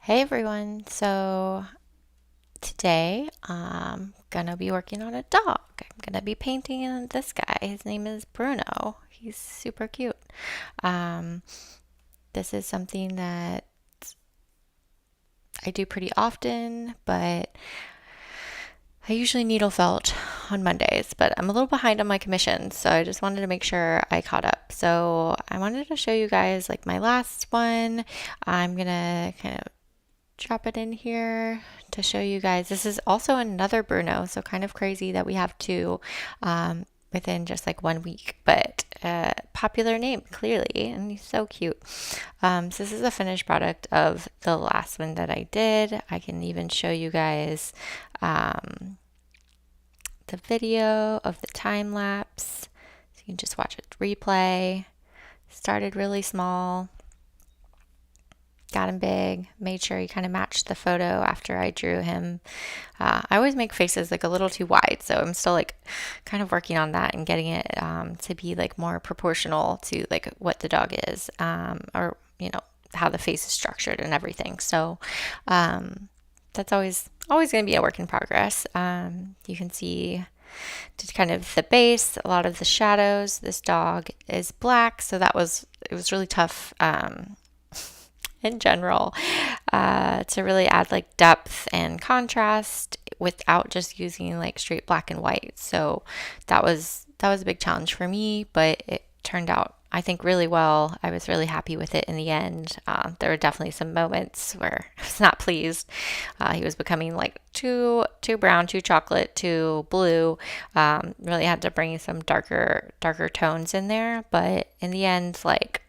Hey everyone, so today I'm gonna be working on a dog. I'm gonna be painting this guy. His name is Bruno. He's super cute. Um, this is something that I do pretty often, but I usually needle felt on Mondays, but I'm a little behind on my commissions, so I just wanted to make sure I caught up. So I wanted to show you guys like my last one. I'm gonna kind of drop it in here to show you guys. This is also another Bruno, so kind of crazy that we have two within just like 1 week, but popular name clearly, and he's so cute. So this is a finished product of the last one that I did. I can even show you guys the video of the time lapse. So you can just watch it replay. Started really small, got him big, made sure he kind of matched the photo after I drew him. I always make faces like a little too wide, so I'm still like kind of working on that and getting it to be like more proportional to like what the dog is, or how the face is structured and everything. So that's always going to be a work in progress. You can see just kind of the base, a lot of the shadows. This dog is black, so it was really tough. In general, to really add like depth and contrast without just using like straight black and white. So that was a big challenge for me, but it turned out I think really well. I was really happy with it in the end. There were definitely some moments where I was not pleased. He was becoming like too brown, too chocolate, too blue. Really had to bring some darker tones in there, but in the end, like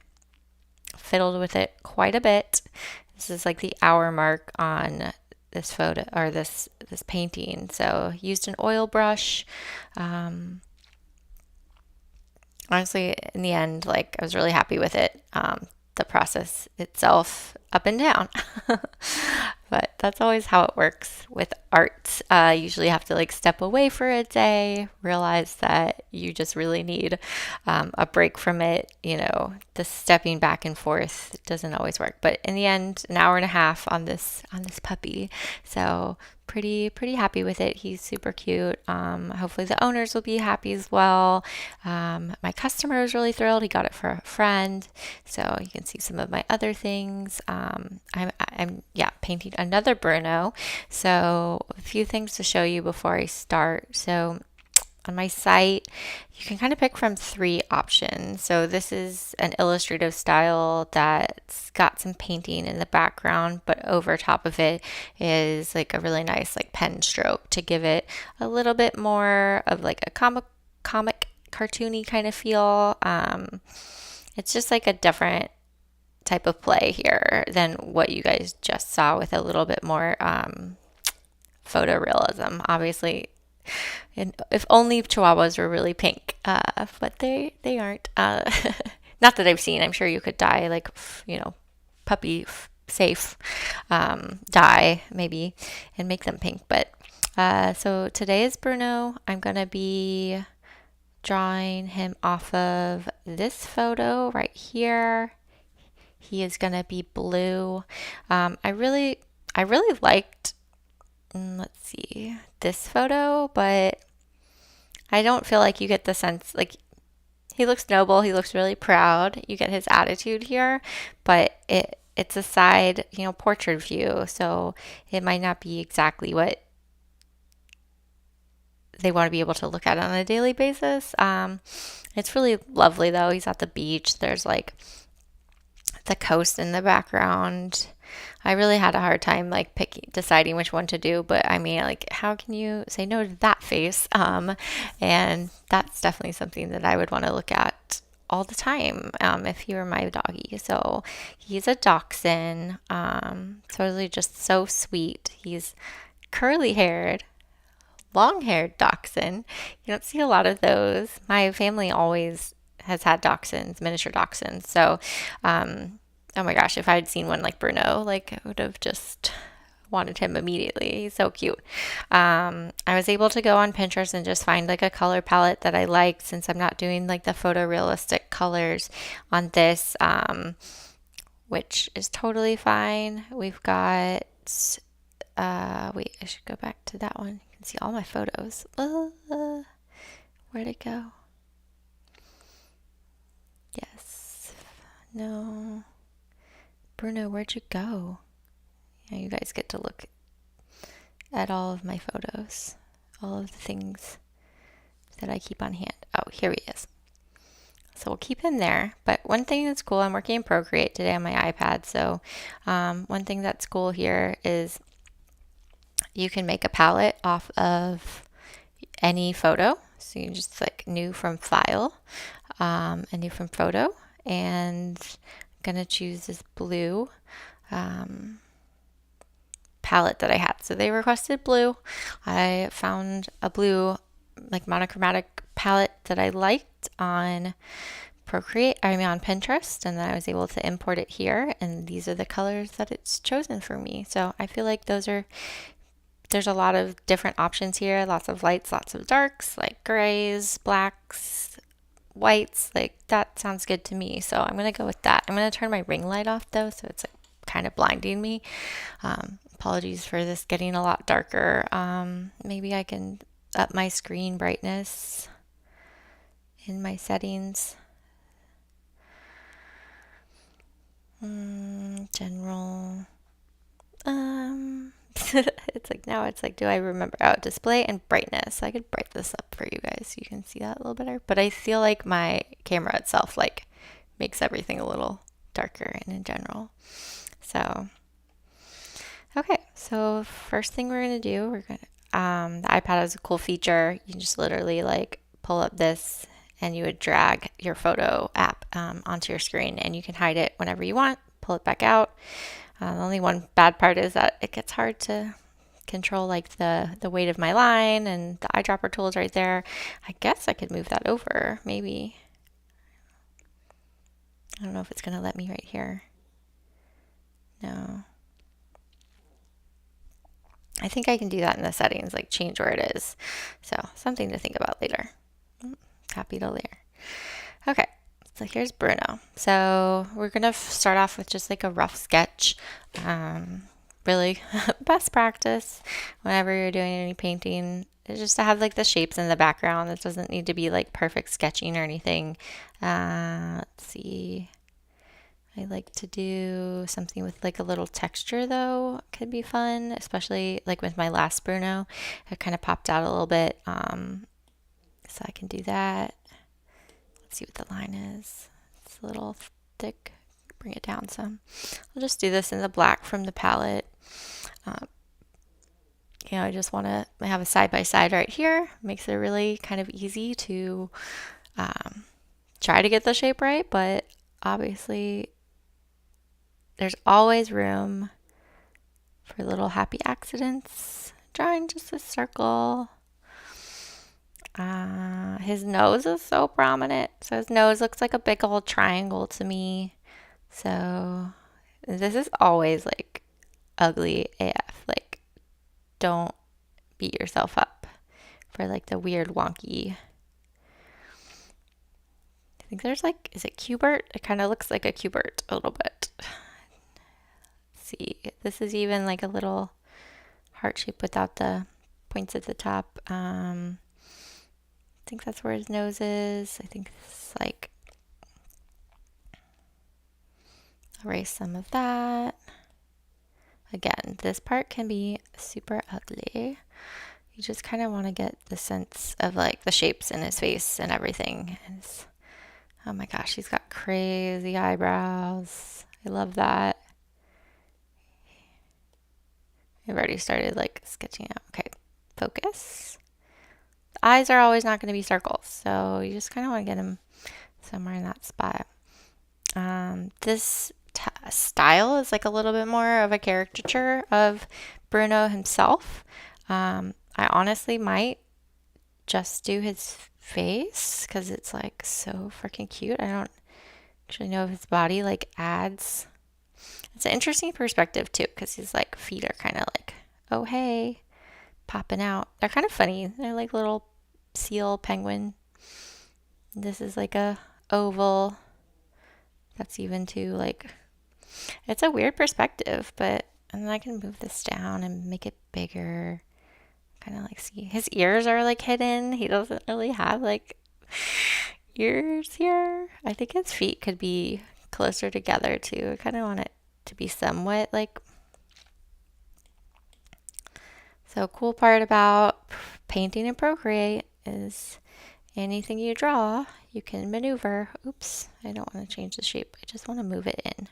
fiddled with it quite a bit. This is like the hour mark on this photo or this painting. So used an oil brush. Honestly, in the end, like I was really happy with it. The process itself, up and down. But that's always how it works with art. You usually have to like step away for a day, realize that you just really need a break from it. The stepping back and forth doesn't always work. But in the end, an hour and a half on this puppy. So pretty happy with it. He's super cute. Hopefully the owners will be happy as well. My customer was really thrilled. He got it for a friend. So you can see some of my other things. I'm painting another Bruno. So a few things to show you before I start. So on my site, you can kind of pick from three options. So this is an illustrative style that's got some painting in the background, but over top of it is like a really nice like pen stroke to give it a little bit more of like a comic cartoony kind of feel. It's just like a different type of play here than what you guys just saw with a little bit more photorealism. Obviously, and if only Chihuahuas were really pink, but they aren't. Not that I've seen. I'm sure you could dye like puppy safe dye maybe and make them pink. But so today is Bruno. I'm gonna be drawing him off of this photo right here. He is gonna be blue. I really liked. Let's see this photo, but I don't feel like you get the sense like he looks noble. He looks really proud. You get his attitude here, but it's a side, portrait view, so it might not be exactly what they want to be able to look at on a daily basis. It's really lovely though. He's at the beach. There's like the coast in the background. I really had a hard time like deciding which one to do, but I mean, like, how can you say no to that face? And that's definitely something that I would want to look at all the time if he were my doggy. So he's a dachshund, totally just so sweet. He's curly haired, long haired dachshund. You don't see a lot of those. My family always has had dachshunds, miniature dachshunds. So, oh my gosh, if I had seen one like Bruno, like I would have just wanted him immediately. He's so cute. I was able to go on Pinterest and just find like a color palette that I liked since I'm not doing like the photorealistic colors on this. which is totally fine. We've got, wait, I should go back to that one. You can see all my photos. Where'd it go? Yes. No. Bruno, where'd you go? Yeah, you guys get to look at all of my photos, all of the things that I keep on hand. Oh, here he is. So we'll keep him there. But one thing that's cool, I'm working in Procreate today on my iPad. So one thing that's cool here is you can make a palette off of any photo. So you just like new from file, and new from photo. And I'm going to choose this blue palette that I had. So they requested blue. I found a blue like monochromatic palette that I liked on on Pinterest, and then I was able to import it here, and these are the colors that it's chosen for me. So I feel like there's a lot of different options here, lots of lights, lots of darks, like grays, blacks, whites. Like that sounds good to me. So I'm gonna go with that. I'm gonna turn my ring light off though, so it's like kind of blinding me. Apologies for this getting a lot darker. Maybe I can up my screen brightness in my settings. General. It's like now it's like, do I remember? Oh, display and brightness. I could brighten this up for you guys so you can see that a little better. But I feel like my camera itself like makes everything a little darker and in general. So, okay. So first thing we're gonna do, the iPad has a cool feature. You can just literally like pull up this and you would drag your photo app onto your screen, and you can hide it whenever you want, pull it back out. The only one bad part is that it gets hard to control like the weight of my line, and the eyedropper tool is right there. I guess I could move that over, maybe. I don't know if it's going to let me right here. No. I think I can do that in the settings, like change where it is. So something to think about later. Copy to layer. Okay, so here's Bruno. So we're gonna start off with just like a rough sketch. Really, best practice whenever you're doing any painting is just to have like the shapes in the background. It doesn't need to be like perfect sketching or anything. Let's see. I like to do something with like a little texture though. Could be fun, especially like with my last Bruno. It kind of popped out a little bit. So I can do that. Let's see what the line is. It's a little thick. Bring it down some. I'll just do this in the black from the palette. I just want to have a side by side right here. Makes it really kind of easy to try to get the shape right, but obviously there's always room for little happy accidents. Drawing just a circle. His nose is so prominent. So his nose looks like a big old triangle to me. So this is always like ugly AF. Like don't beat yourself up for like the weird wonky. I think there's like, is it Cubert? It kind of looks like a Cubert a little bit. Let's see, this is even like a little heart shape without the points at the top. I think that's where his nose is. I think it's like, erase some of that. Again, this part can be super ugly. You just kind of want to get the sense of like the shapes in his face and everything. Oh my gosh, he's got crazy eyebrows. I love that. I've already started like sketching out. Okay, focus. The eyes are always not going to be circles, so you just kind of want to get them somewhere in that spot. This style is like a little bit more of a caricature of Bruno himself. I honestly might just do his face because it's like so freaking cute. I don't actually know if his body like adds. It's an interesting perspective too because his like feet are kind of like, oh hey, popping out. They're kind of funny. They're like little seal penguin. This is like a oval. That's even too like It's a weird perspective, but and then I can move this down and make it bigger. Kind of like see his ears are like hidden. He doesn't really have like ears here. I think his feet could be closer together too. I kind of want it to be somewhat like. So cool part about painting in Procreate is anything you draw, you can maneuver. Oops, I don't want to change the shape. I just want to move it in.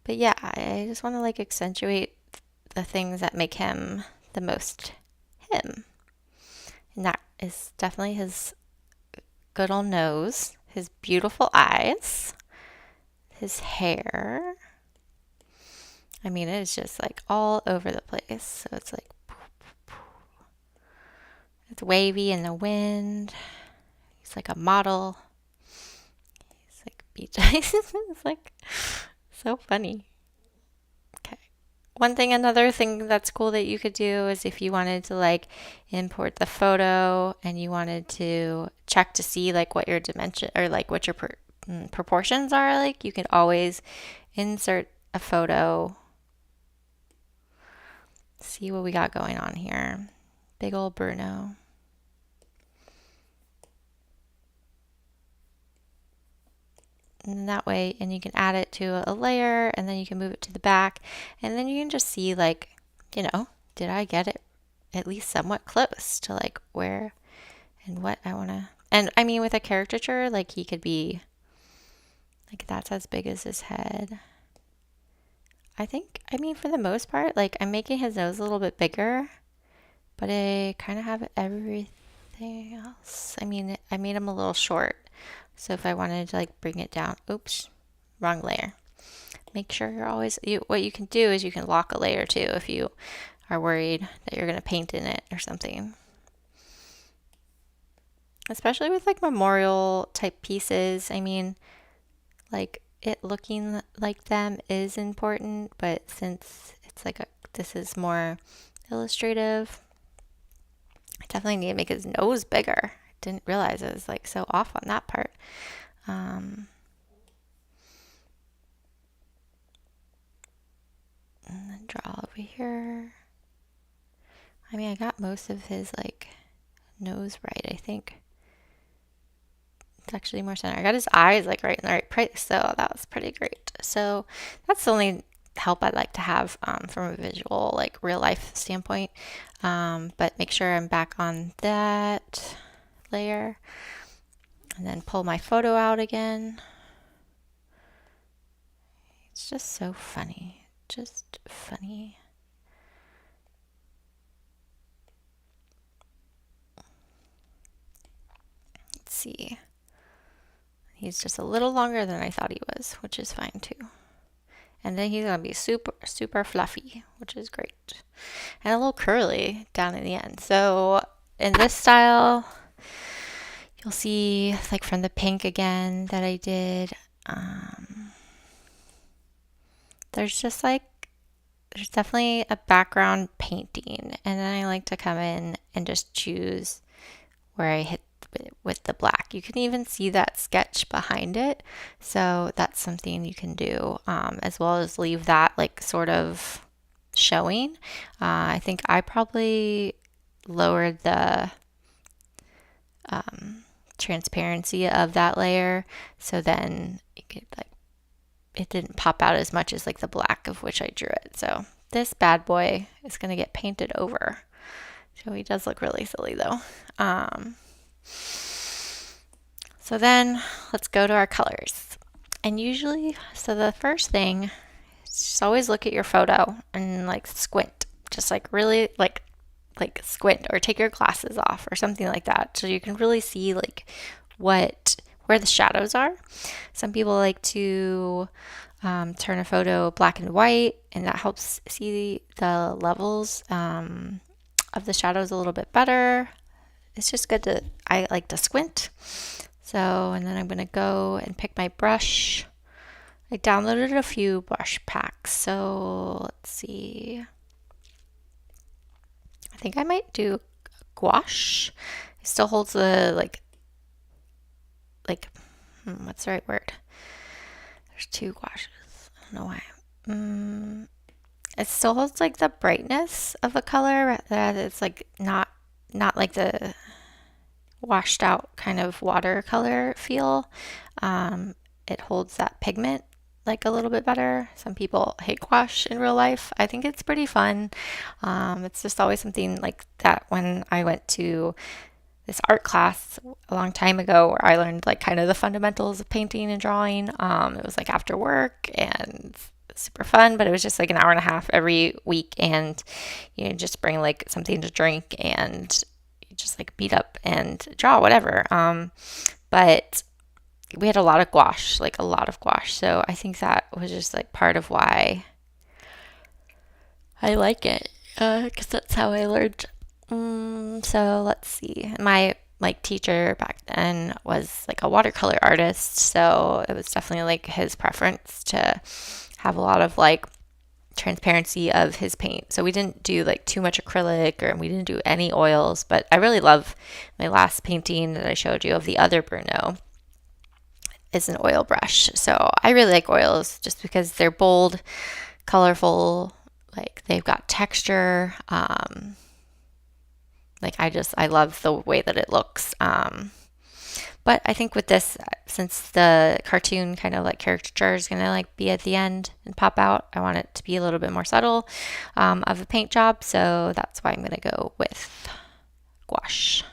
But yeah, I just want to like accentuate the things that make him the most him. And that is definitely his good old nose, his beautiful eyes, his hair. I mean, it is just like all over the place. So it's like, it's wavy in the wind. He's like a model. He's like beach. It's like so funny. Okay. Another thing that's cool that you could do is if you wanted to like import the photo and you wanted to check to see like what your dimension or like what your proportions are like, you can always insert a photo. See what we got going on here. Big old Bruno. And that way, and you can add it to a layer and then you can move it to the back and then you can just see like, did I get it at least somewhat close to like where and what I want to. And I mean, with a caricature, like he could be like that's as big as his head. I mean, for the most part, like I'm making his nose a little bit bigger, but I kind of have everything else. I mean, I made him a little short. So if I wanted to like bring it down, oops, wrong layer. Make sure you're always, what you can do is you can lock a layer too if you are worried that you're going to paint in it or something. Especially with like memorial type pieces. I mean, like it looking like them is important, but since it's like this is more illustrative, I definitely need to make his nose bigger. I didn't realize it was like so off on that part. And then draw over here. I mean, I got most of his like nose right, I think. It's actually more center. I got his eyes like right in the right place, so that was pretty great. So that's the only help I'd like to have from a visual, like real life standpoint. But make sure I'm back on that layer and then pull my photo out again. It's just so funny. Just funny. Let's see. He's just a little longer than I thought he was, which is fine too. And then he's going to be super, super fluffy, which is great. And a little curly down in the end. So in this style, you'll see like from the pink again that I did, there's definitely a background painting. And then I like to come in and just choose where I hit with the black. You can even see that sketch behind it. So that's something you can do, as well as leave that like sort of showing. I think I probably lowered the transparency of that layer. So then you could like, it didn't pop out as much as like the black of which I drew it. So this bad boy is going to get painted over. So he does look really silly though. So then let's go to our colors. And usually, so the first thing is just always look at your photo and like squint, just like really like squint or take your glasses off or something like that. So you can really see like where the shadows are. Some people like to turn a photo black and white, and that helps see the levels of the shadows a little bit better. It's just good I like to squint. So, and then I'm going to go and pick my brush. I downloaded a few brush packs. So let's see. I think I might do gouache. It still holds the like what's the right word? There's two gouaches. I don't know why. It still holds like the brightness of a color that it's like not like the washed out kind of watercolor feel. It holds that pigment like a little bit better. Some people hate gouache in real life. I think it's pretty fun. It's just always something like that when I went to this art class a long time ago where I learned like kind of the fundamentals of painting and drawing. It was like after work and super fun, but it was just like an hour and a half every week, and you know, just bring like something to drink and just like beat up and draw whatever. But we had a lot of gouache, like a lot of gouache. So I think that was just like part of why I like it, because that's how I learned. So let's see. My like teacher back then was like a watercolor artist, so it was definitely like his preference to have a lot of like transparency of his paint. So we didn't do like too much acrylic, or we didn't do any oils, but I really love my last painting that I showed you of the other Bruno is an oil brush. So I really like oils just because they're bold, colorful, like they've got texture. Like I love the way that it looks. But I think with this, since the cartoon kind of like caricature is gonna like be at the end and pop out, I want it to be a little bit more subtle of a paint job. So that's why I'm gonna go with gouache.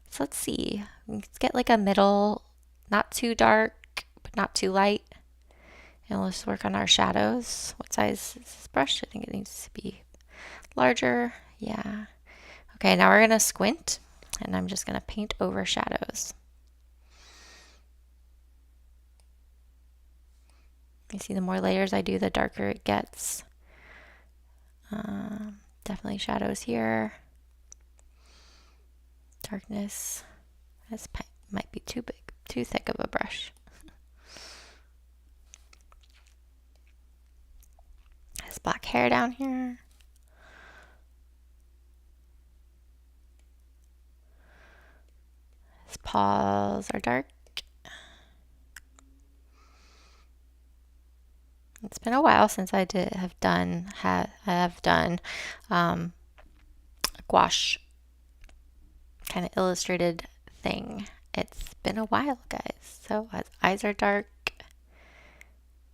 So let's see. Let's get like a middle, not too dark, but not too light. And let's work on our shadows. What size is this brush? I think it needs to be larger. Yeah. Okay, now we're gonna squint, and I'm just gonna paint over shadows. You see, the more layers I do, the darker it gets. Definitely shadows here. Darkness. This might be too big, too thick of a brush. There's black hair down here. His paws are dark. It's been a while since I have done a gouache kind of illustrated thing. It's been a while, guys. So his eyes are dark.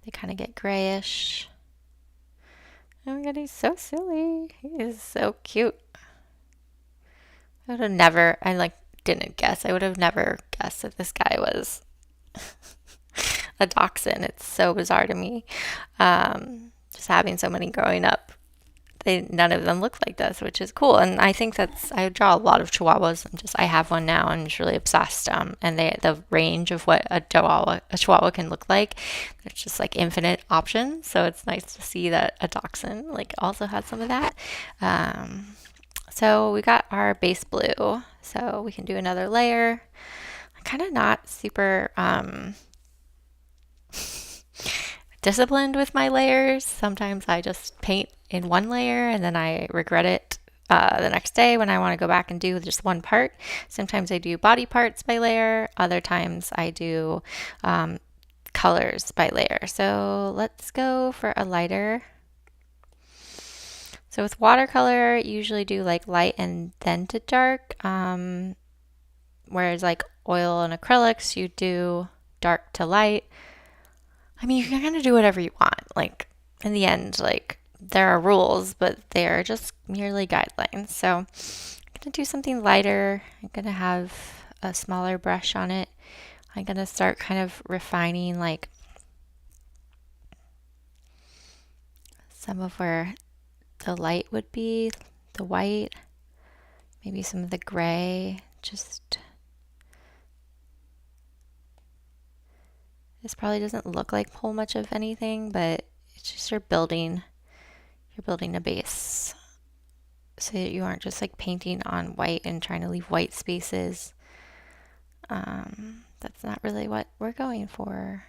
They kind of get grayish. Oh my god, he's so silly. He is so cute. I would have never, I like didn't guess. I would have never guessed that this guy was a dachshund. It's so bizarre to me. Just having so many growing up, none of them look like this, which is cool. And I think I draw a lot of Chihuahuas. I have one now. I'm just really obsessed. And the range of what a Chihuahua can look like, there's just like infinite options. So it's nice to see that a dachshund like also has some of that. So we got our base blue. So we can do another layer. I'm kind of not super disciplined with my layers. Sometimes I just paint in one layer and then I regret it the next day when I want to go back and do just one part. Sometimes I do body parts by layer. Other times I do colors by layer. So let's go for a lighter. So with watercolor, you usually do like light and then to dark. Whereas like oil and acrylics, you do dark to light. I mean, you can kind of do whatever you want. Like, in the end, like, there are rules, but they're just merely guidelines. So, I'm going to do something lighter. I'm going to have a smaller brush on it. I'm going to start kind of refining, like, some of where the light would be, the white, maybe some of the gray, just... This probably doesn't look like whole much of anything, but it's just you're building a base so that you aren't just like painting on white and trying to leave white spaces. That's not really what we're going for.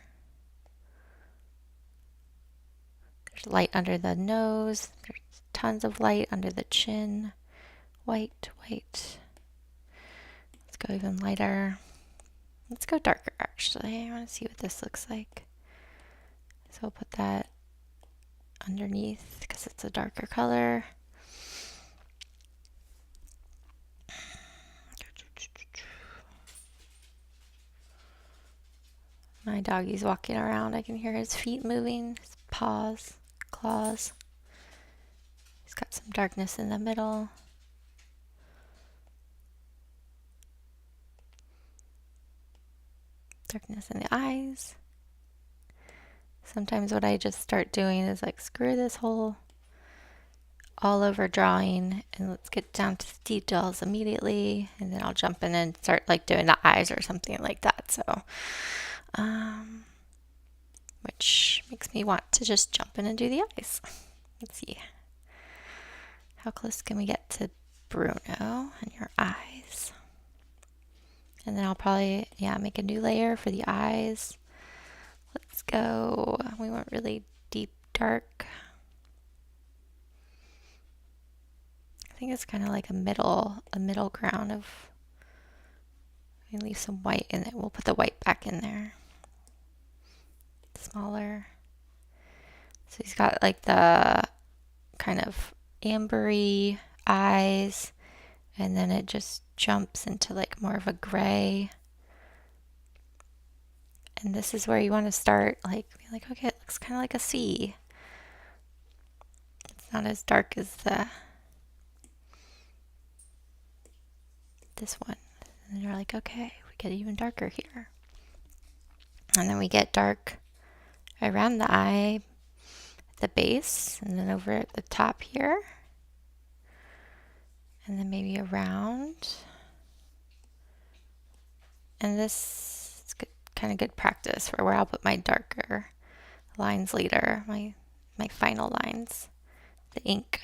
There's light under the nose. There's tons of light under the chin. White, white. Go even lighter. Let's go darker, actually. I want to see what this looks like. So we'll put that underneath because it's a darker color. My doggy's walking around. I can hear his feet moving, his paws, claws. He's got some darkness in the middle. Darkness in the eyes. Sometimes what I just start doing is like, screw this whole all over drawing and let's get down to the details immediately, and then I'll jump in and start like doing the eyes or something like that. So which makes me want to just jump in and do the eyes. Let's see, how close can we get to Bruno and your eyes? And then I'll probably make a new layer for the eyes. Let's go, we went really deep dark. I think it's kind of like a middle ground of, we leave some white in it. We'll put the white back in there. Smaller. So he's got like the kind of ambery eyes, and then it just jumps into like more of a gray. And this is where you want to start, like, be like, okay, it looks kind of like a sea. It's not as dark as this one. And you're like, okay, we get even darker here. And then we get dark around the eye, the base, and then over at the top here. And then maybe around. And this is good, kind of good practice for where I'll put my darker lines later, my final lines, the ink.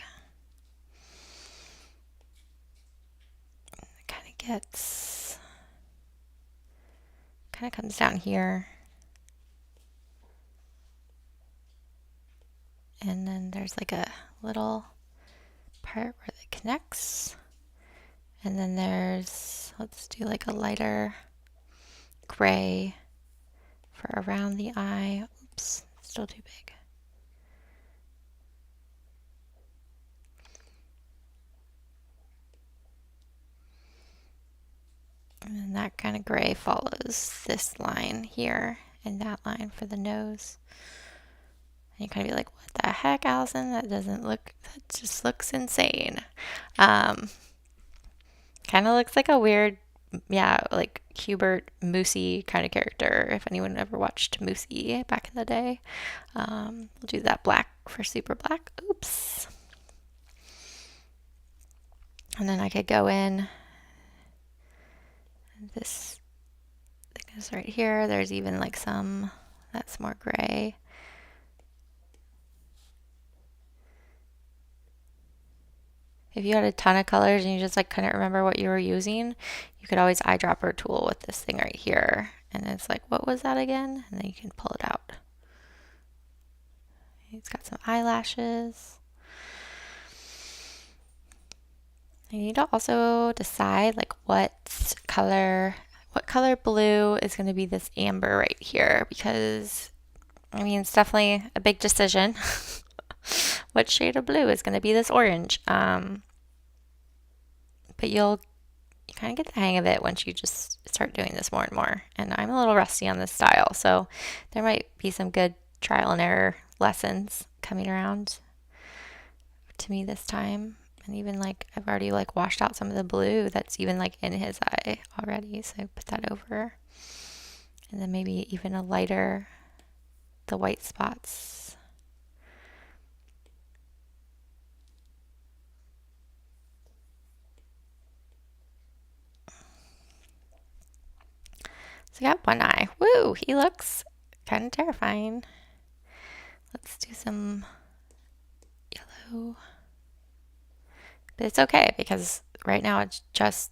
It kind of comes down here. And then there's like a little part where it connects. And then there's, let's do like a lighter gray for around the eye. Oops, still too big. And then that kind of gray follows this line here and that line for the nose. And you kind of be like, what the heck, Allison? That just looks insane. Kind of looks like a weird, like Hubert Moosey kind of character, if anyone ever watched Moosey back in the day. We'll do that black for super black. Oops. And then I could go in this thickness right here. There's even like some that's more gray. If you had a ton of colors and you just like couldn't remember what you were using, you could always eyedropper tool with this thing right here. And it's like, what was that again? And then you can pull it out. It's got some eyelashes. You need to also decide like what color blue is going to be this amber right here, because I mean, it's definitely a big decision. What shade of blue is going to be this orange? But you kind of get the hang of it once you just start doing this more and more. And I'm a little rusty on this style, so there might be some good trial and error lessons coming around to me this time. And even like I've already like washed out some of the blue that's even like in his eye already, so I put that over. And then maybe even a lighter, the white spots. So I got one eye. Woo! He looks kind of terrifying. Let's do some yellow. But it's okay because right now it's just,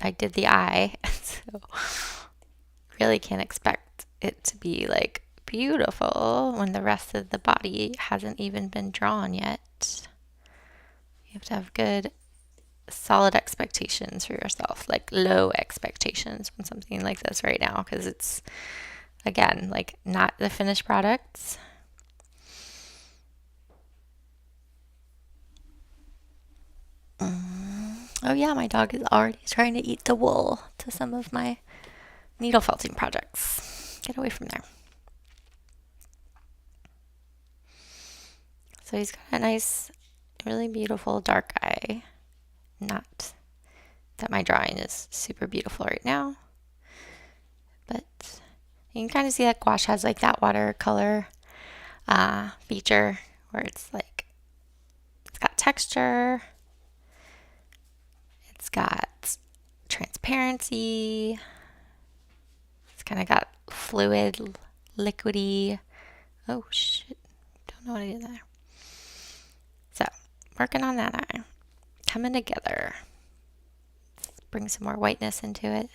I did the eye. So really can't expect it to be like beautiful when the rest of the body hasn't even been drawn yet. You have to have good solid expectations for yourself, like low expectations on something like this right now, because it's, again, like not the finished products. Oh yeah, my dog is already trying to eat the wool to some of my needle felting projects. Get away from there. So he's got a nice, really beautiful dark eye. Not that my drawing is super beautiful right now, but you can kind of see that gouache has like that watercolor feature where it's like, it's got texture, it's got transparency, it's kind of got fluid, liquidy. Oh shit, don't know what I did there. So, working on that eye, coming together. Let's bring some more whiteness into it.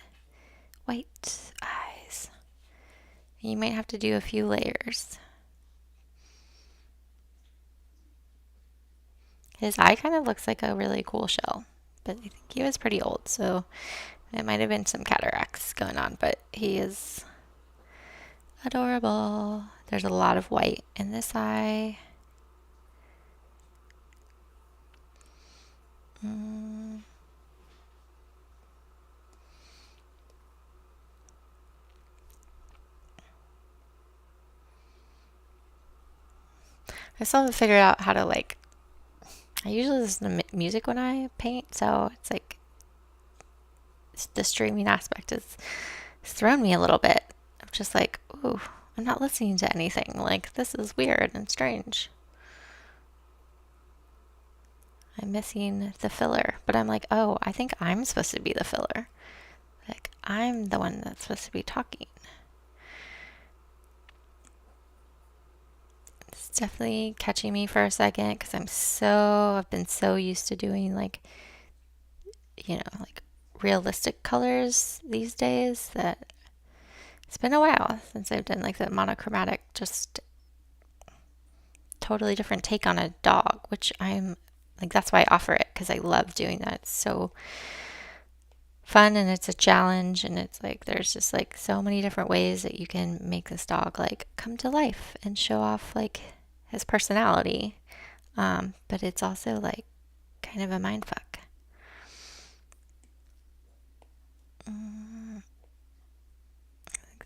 White eyes. You might have to do a few layers. His eye kind of looks like a really cool shell, but I think he was pretty old, so it might have been some cataracts going on, but he is adorable. There's a lot of white in this eye. I still haven't figured out how to like, I usually listen to music when I paint, so it's like the streaming aspect has thrown me a little bit. I'm just like, ooh, I'm not listening to anything. Like, this is weird and strange. I'm missing the filler, but I'm like, oh, I think I'm supposed to be the filler. Like, I'm the one that's supposed to be talking. It's definitely catching me for a second because I've been so used to doing like, like realistic colors these days that it's been a while since I've done like the monochromatic, just totally different take on a dog, which I'm like, that's why I offer it, because I love doing that. It's so fun and it's a challenge, and it's like there's just like so many different ways that you can make this dog like come to life and show off like his personality. But it's also like kind of a mind fuck.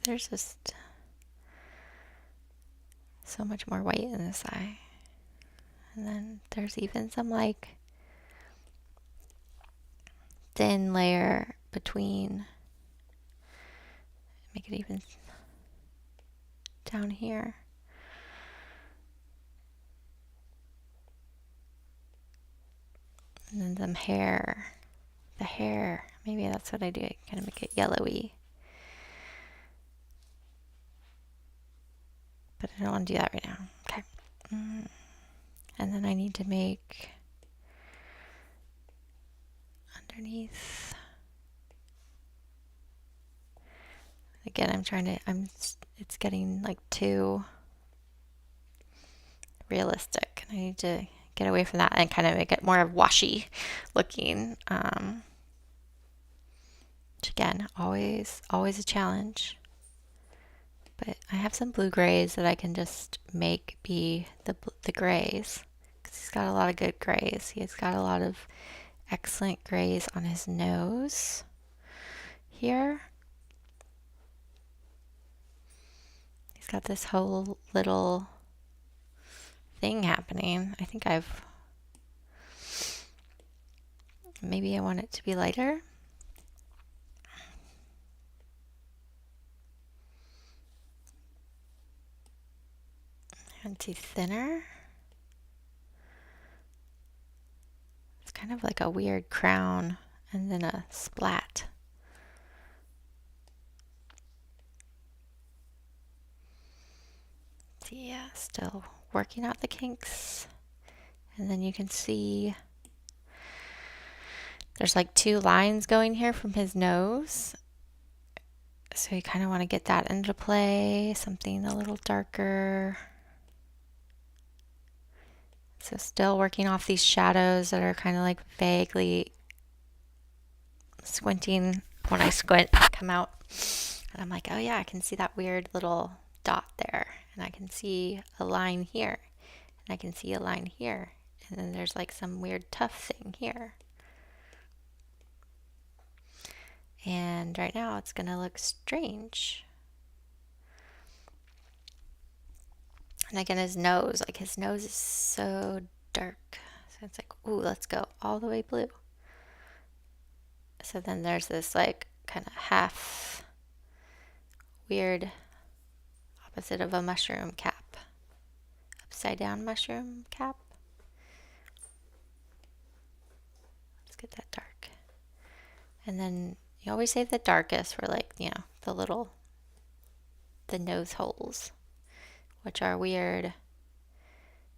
There's just so much more white in this eye. And then there's even some like thin layer between, make it even down here. And then some hair. The hair, maybe that's what I do. I kind of make it yellowy. But I don't want to do that right now. Okay. And then I need to make underneath. Again, it's getting like too realistic. And I need to get away from that and kind of make it more washy looking. Which again, always a challenge. But I have some blue grays that I can just make be the grays. Because he's got a lot of good grays. He's got a lot of excellent grays on his nose here. He's got this whole little thing happening. I think maybe I want it to be lighter. And to thinner. It's kind of like a weird crown and then a splat. So yeah, still working out the kinks. And then you can see there's like two lines going here from his nose. So you kind of want to get that into play, something a little darker. So still working off these shadows that are kind of like vaguely squinting. When I squint, come out. And I'm like, oh yeah, I can see that weird little dot there. And I can see a line here. And I can see a line here. And then there's like some weird tough thing here. And right now it's going to look strange. And again, his nose is so dark. So it's like, ooh, let's go all the way blue. So then there's this like kind of half weird opposite of a mushroom cap. Upside down mushroom cap. Let's get that dark. And then you always save the darkest for like, you know, the nose holes, which are weird,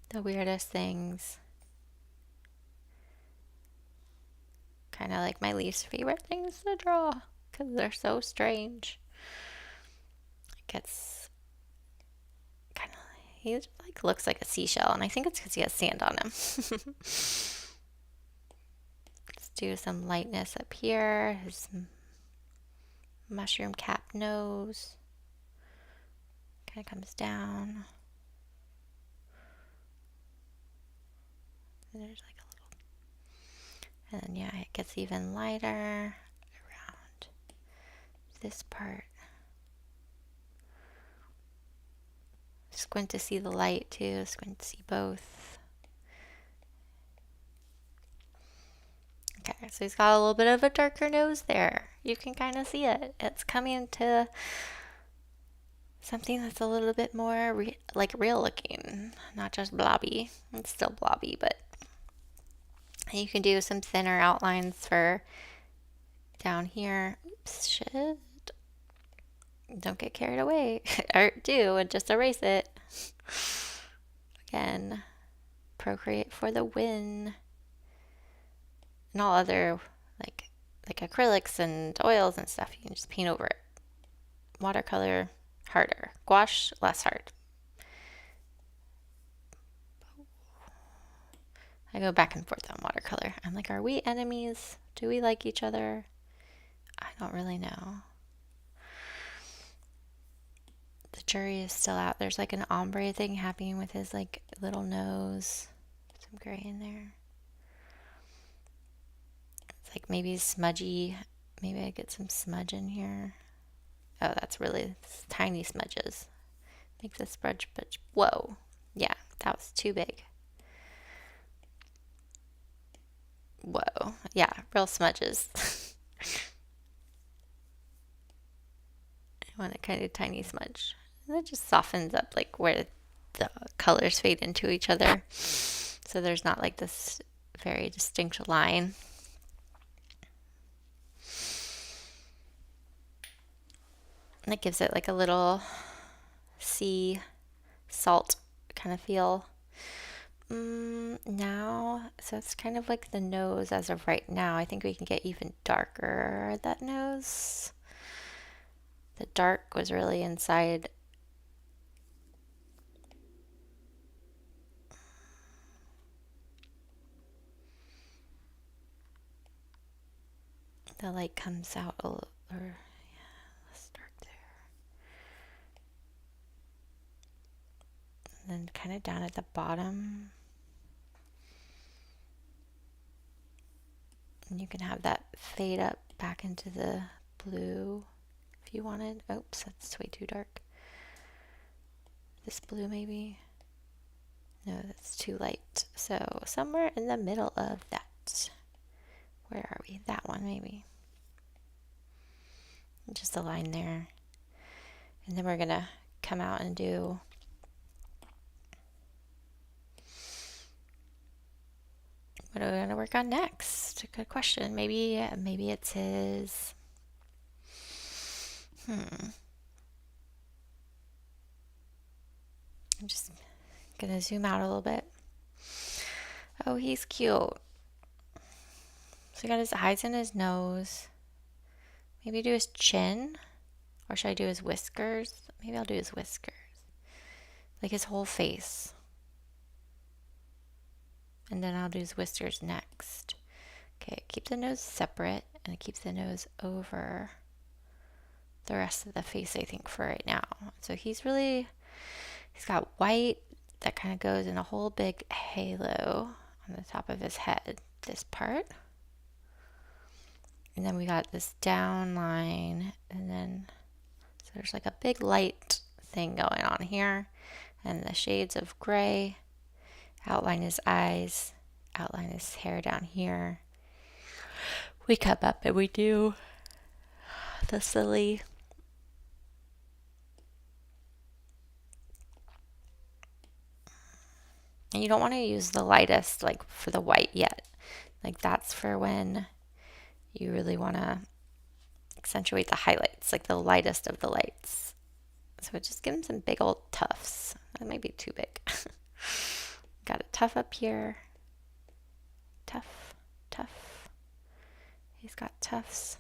the weirdest things. Kind of like my least favorite things to draw because they're so strange. It gets kind of, he like looks like a seashell, and I think it's because he has sand on him. Let's do some lightness up here. His mushroom cap nose kind of comes down. And there's like a little, and then yeah, it gets even lighter around this part. Squint to see the light too, squint to see both. Okay, so he's got a little bit of a darker nose there. You can kind of see it. It's coming to something that's a little bit more like real looking, not just blobby. It's still blobby, but you can do some thinner outlines for down here. Oops, shit. Don't get carried away. Or do, and just erase it. Again, procreate for the win. And all other like acrylics and oils and stuff, you can just paint over it. Watercolor, harder. Gouache, less hard. I go back and forth on watercolor. I'm like, are we enemies? Do we like each other? I don't really know. The jury is still out. There's like an ombre thing happening with his like little nose. Some gray in there. It's like maybe smudgy. Maybe I get some smudge in here. Oh, that's really tiny smudges. Make the smudge, but whoa. Yeah, that was too big. Whoa. Yeah, real smudges. I want a kind of tiny smudge. And it just softens up like where the colors fade into each other. So there's not like this very distinct line. And it gives it like a little sea salt kind of feel. Now, so it's kind of like the nose as of right now. I think we can get even darker that nose. The dark was really inside. The light comes out a little, or yeah, let's start there. And then kind of down at the bottom. And you can have that fade up back into the blue if you wanted. Oops, that's way too dark. This blue maybe. No, that's too light. So somewhere in the middle of that. Where are we? That one maybe. Just a line there. And then we're going to come out and do what are we going to work on next? Good question. Maybe it's his. I'm just going to zoom out a little bit. Oh, he's cute. So he got his eyes and his nose. Maybe do his chin. Or should I do his whiskers? Maybe I'll do his whiskers. Like his whole face. And then I'll do his whiskers next. Okay, keep the nose separate. and it keeps the nose over the rest of the face, I think, for right now. So he's got white that kind of goes in a whole big halo on the top of his head, this part. And then we got this down line, and then so there's like a big light thing going on here, and the shades of gray outline his eyes, outline his hair down here. We come up and we do the silly and you don't want to use the lightest like for the white yet. Like that's for when you really want to accentuate the highlights, like the lightest of the lights. So just give him some big old tufts. That might be too big. Got a tuft up here. Tuft, tuft. He's got tufts.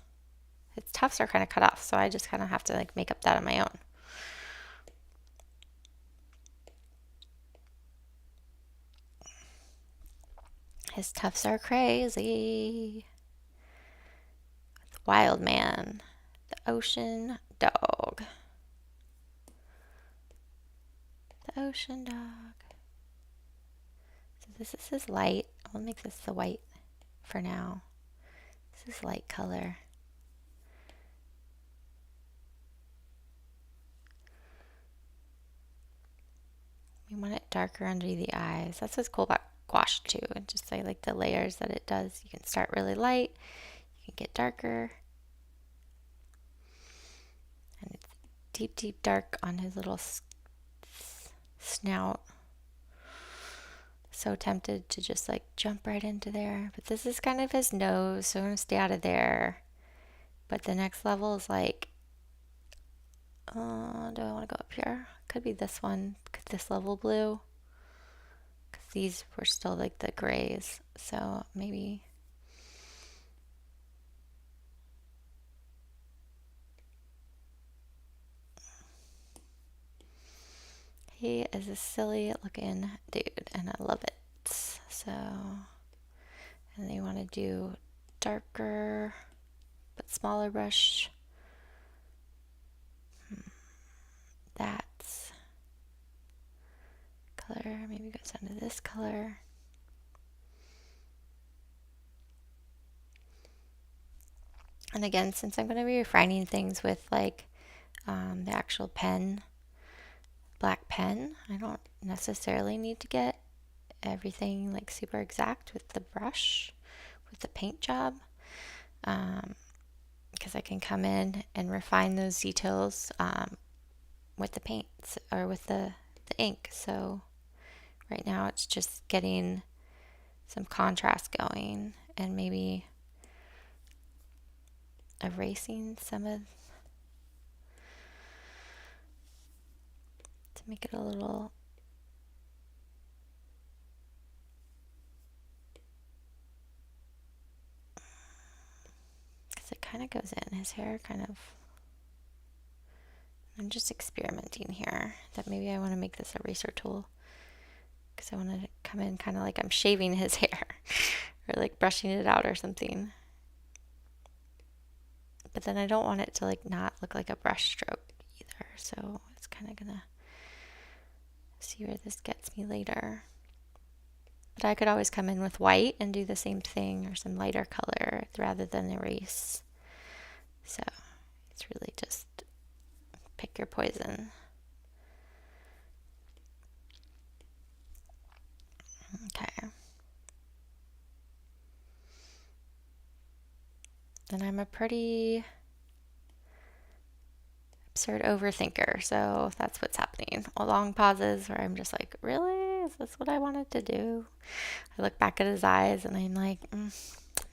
His tufts are kind of cut off, so I just kind of have to like make up that on my own. His tufts are crazy. The wild man, the ocean dog. The ocean dog. So this is his light. I'll make this the white for now. This is light color. We want it darker under the eyes. That's what's cool about gouache too. And just like the layers that it does. You can start really light. You can get darker. And it's deep, deep dark on his little snout. So tempted to just like jump right into there. But this is kind of his nose, so I'm going to stay out of there. But the next level is like, do I want to go up here? Could be this one, this level blue. Because these were still like the grays. So maybe. He is a silly looking dude and I love it. So, and they want to do darker but smaller brush. That's color, maybe goes down to this color. And again, since I'm going to be refining things with like the actual pen, black pen, I don't necessarily need to get everything like super exact with the brush, with the paint job, because I can come in and refine those details with the paints or with the ink. So right now it's just getting some contrast going and maybe erasing some of to make it a little because it kind of goes in his hair kind of. I'm just experimenting here that maybe I want to make this eraser tool because I want to come in kind of like I'm shaving his hair or like brushing it out or something. But then I don't want it to like not look like a brush stroke either. So it's kind of gonna see where this gets me later. But I could always come in with white and do the same thing or some lighter color rather than erase. So it's really just pick your poison. Okay. And I'm a pretty absurd overthinker, so that's what's happening. Long pauses where I'm just like, really? Is this what I wanted to do? I look back at his eyes and I'm like,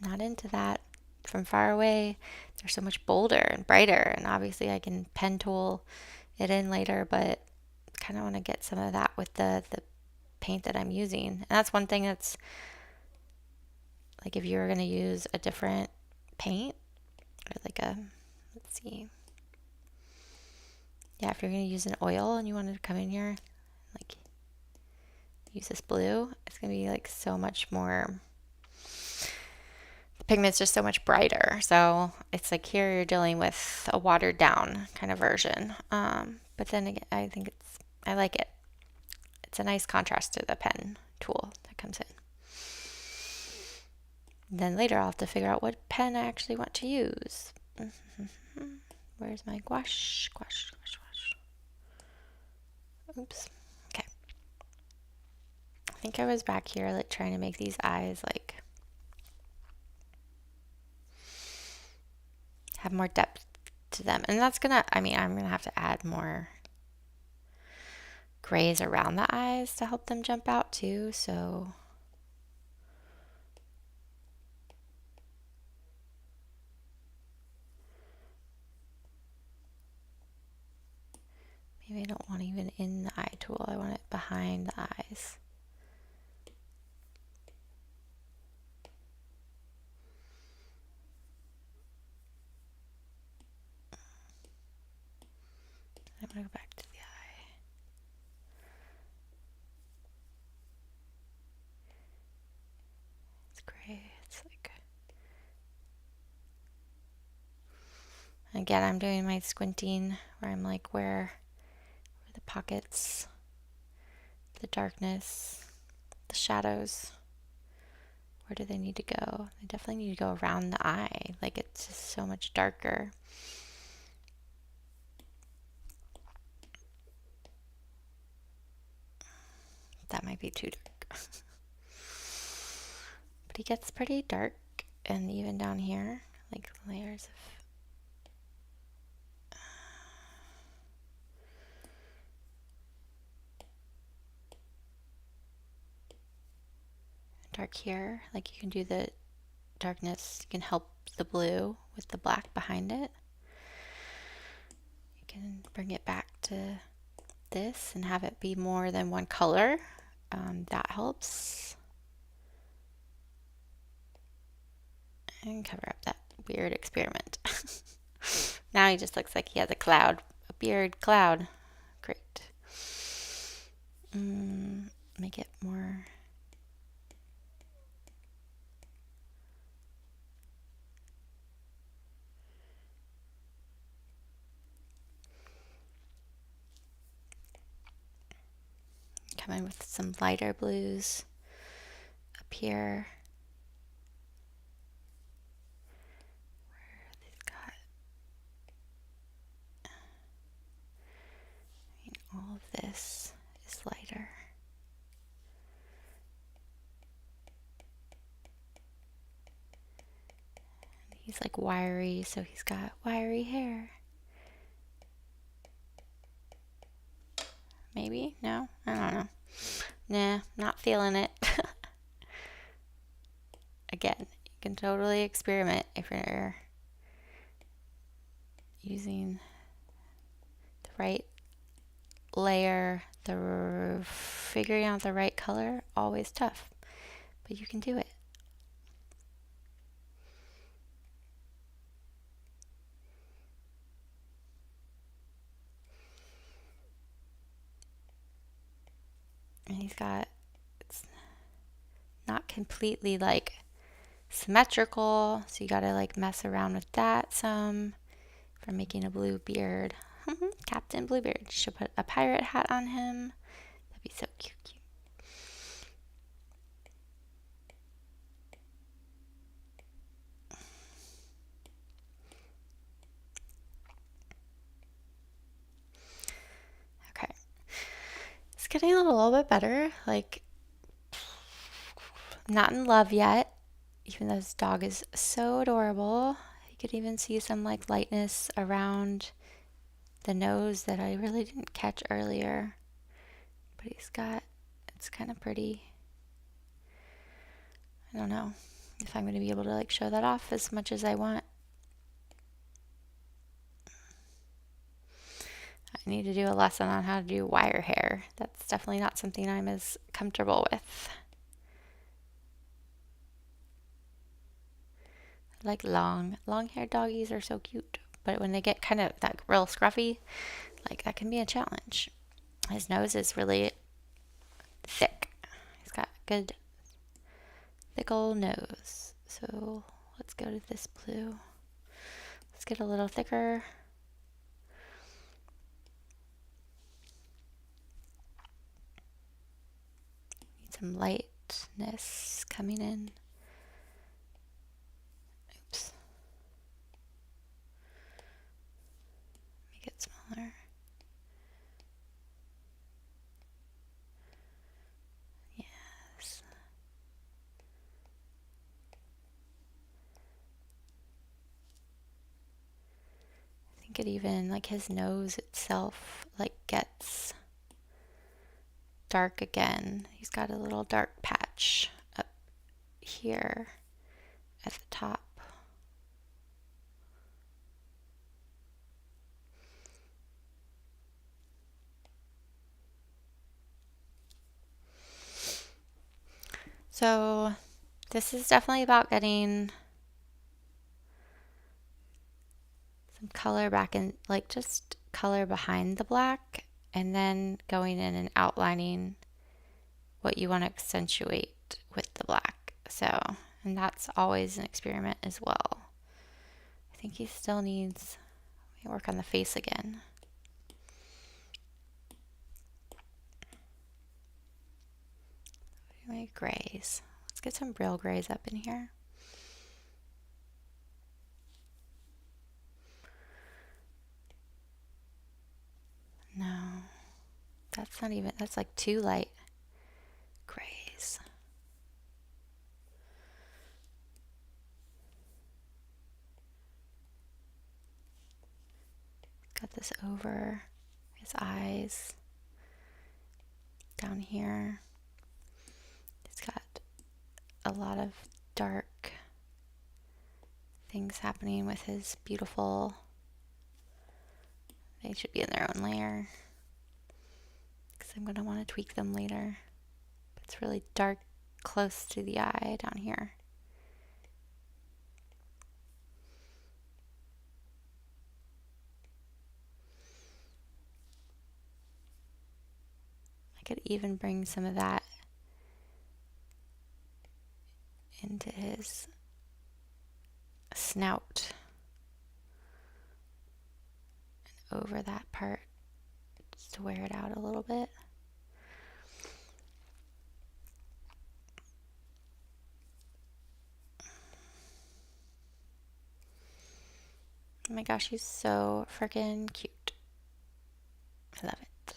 not into that. From far away, they're so much bolder and brighter, and obviously I can pen tool it in later, but kind of want to get some of that with the paint that I'm using. And that's one thing that's like if you were going to use a different paint or like a, let's see, yeah, if you're going to use an oil and you wanted to come in here like use this blue, it's going to be like so much more, the pigment's just so much brighter. So it's like here you're dealing with a watered down kind of version. But then again, I like it. It's a nice contrast to the pen tool that comes in. Then later I'll have to figure out what pen I actually want to use. Where's my gouache? Gouache. Oops. Okay. I think I was back here like trying to make these eyes like have more depth to them. And that's gonna, I'm gonna have to add more grays around the eyes to help them jump out too. So maybe I don't want even in the eye tool. I want it behind the eyes. I'm gonna go back to the eye. It's gray. It's like, again, I'm doing my squinting where I'm like, where are the pockets, the darkness, the shadows? Where do they need to go? They definitely need to go around the eye. Like it's just so much darker. That might be too dark. But he gets pretty dark, and even down here, like layers of dark here. Like you can do the darkness, you can help the blue with the black behind it. You can bring it back to this and have it be more than one color. That helps. And cover up that weird experiment. Now he just looks like he has a cloud, a beard cloud. Great. Make it more. Come in with some lighter blues up here. Where these got all of this is lighter. And he's like wiry, so he's got wiry hair. Maybe? No? I don't know. Nah, not feeling it. Again, you can totally experiment if you're using the right layer, figuring out the right color, always tough, but you can do it. And he's got, it's not completely like symmetrical, so you gotta like mess around with that some for making a blue beard. Captain Bluebeard. Should put a pirate hat on him. That'd be so cute. Okay. It's getting a little bit better. Like, not in love yet, even though this dog is so adorable. You could even see some like lightness around the nose that I really didn't catch earlier. But he's got, it's kind of pretty. I don't know if I'm going to be able to like show that off as much as I want. I need to do a lesson on how to do wire hair. That's definitely not something I'm as comfortable with. Like long haired doggies are so cute, but when they get kind of that real scruffy, like that can be a challenge. His nose is really thick. He's got a good thick old nose, so let's go to this blue. Let's get a little thicker. Need some lightness coming in. Oops. Make it smaller. Yes. I think it even, like his nose itself, like gets dark again. He's got a little dark patch up here at the top. So this is definitely about getting some color back in, like just color behind the black, and then going in and outlining what you want to accentuate with the black. So, and that's always an experiment as well. I think he still needs to work on the face again. My grays. Let's get some real grays up in here. No, that's not even, that's like too light grays. Got this over his eyes, down here. He's got a lot of dark things happening with his beautiful, they should be in their own layer because I'm going to want to tweak them later. But it's really dark close to the eye down here. I could even bring some of that into his snout and over that part just to wear it out a little bit. Oh my gosh, he's so freaking cute. I love it.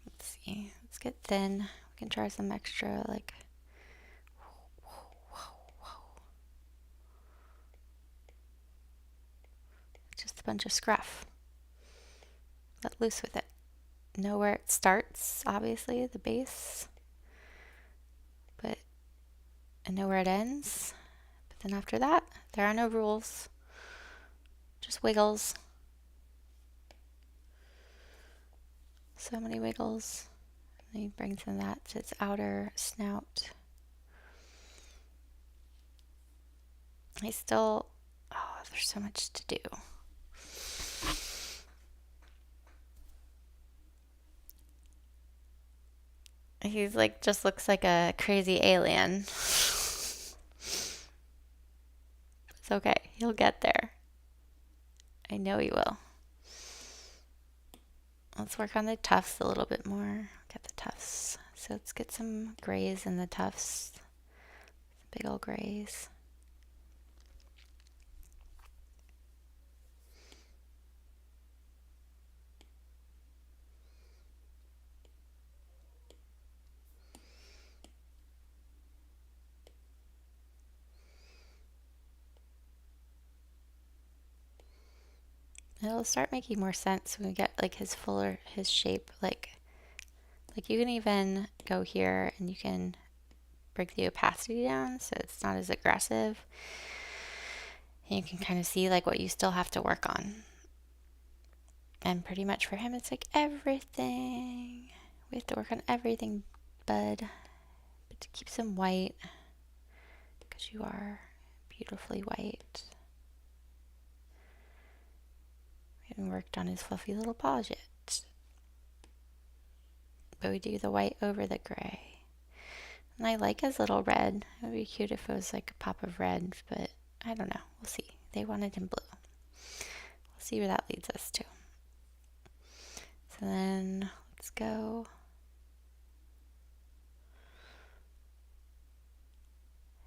Let's see. Let's get thin. We can try some extra, like, just a bunch of scruff. Let loose with it. Know where it starts, obviously, the base. But I know where it ends. But then after that, there are no rules. Just wiggles. So many wiggles. And he brings in that to its outer snout. He's still, oh, there's so much to do. He's like, just looks like a crazy alien. It's okay. He'll get there. I know he will. Let's work on the tufts a little bit more. Get the tufts. So let's get some grays in the tufts. Big old grays. It'll start making more sense when we get like his fuller, his shape, like you can even go here and you can bring the opacity down so it's not as aggressive. And you can kind of see like what you still have to work on. And pretty much for him, it's like everything. We have to work on everything, bud. But to keep some white, because you are beautifully white. We haven't worked on his fluffy little paws yet. But we do the white over the gray. And I like his little red. It would be cute if it was like a pop of red, but I don't know. We'll see. They wanted him blue. We'll see where that leads us to. So then let's go.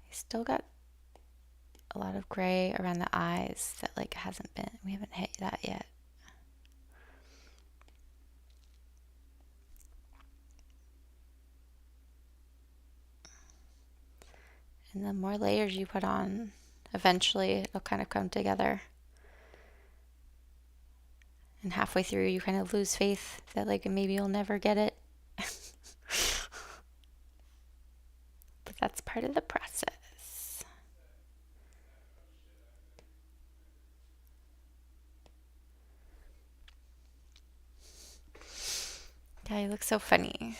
He's still got a lot of gray around the eyes that like hasn't been, we haven't hit that yet. And the more layers you put on, eventually it'll kind of come together. And halfway through, you kind of lose faith that like maybe you'll never get it. But that's part of the process. Yeah, you look so funny.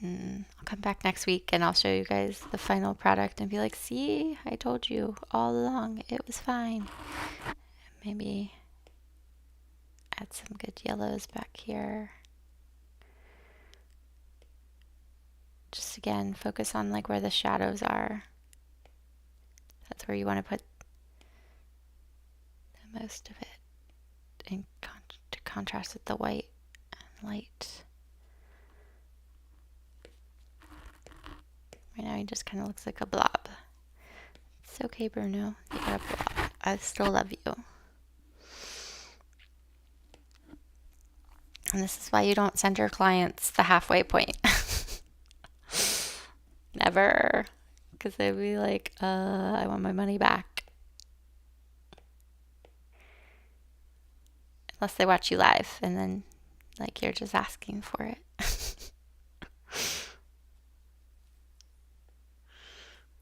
I'll come back next week and I'll show you guys the final product and be like, see, I told you all along it was fine. Maybe add some good yellows back here. Just again, focus on like where the shadows are. That's where you want to put the most of it in to contrast with the white and light. Right now he just kind of looks like a blob. It's okay, Bruno. You're a blob. I still love you. And this is why you don't send your clients the halfway point. Never. Because they'd be like, I want my money back. Unless they watch you live and then like you're just asking for it.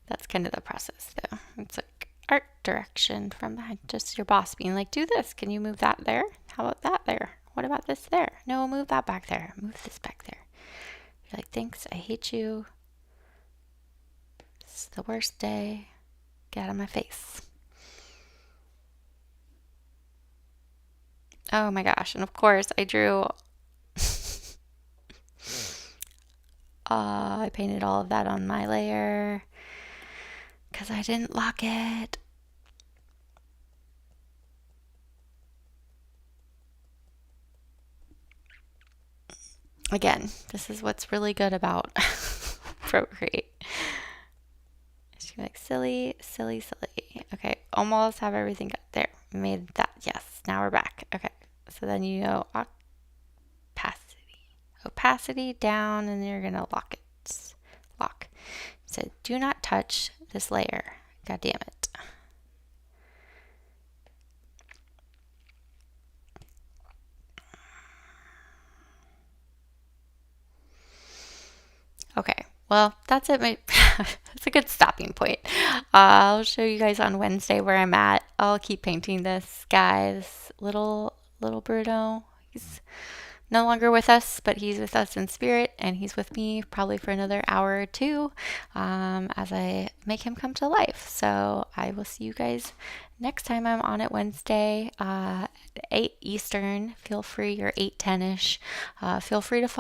That's kind of the process though. It's like art direction from behind, just your boss being like, do this. Can you move that there? How about that there? What about this there? No, move that back there. Move this back there. You're like, thanks, I hate you. It's the worst day. Get out of my face. Oh my gosh. And of course I drew I painted all of that on my layer because I didn't lock it. Again, this is what's really good about Procreate. Just like silly, silly, silly. Okay, almost have everything got there. Made that. Yes, now we're back. Okay, so then you go opacity down, and you're gonna lock it. Lock. So do not touch this layer. God damn it. Okay, well, that's it. That's a good stopping point. I'll show you guys on Wednesday where I'm at. I'll keep painting this guy, this little Bruno. He's no longer with us, but he's with us in spirit, and he's with me probably for another hour or two as I make him come to life. So I will see you guys next time I'm on it Wednesday, 8 Eastern. Feel free, or 8:10ish. Feel free to follow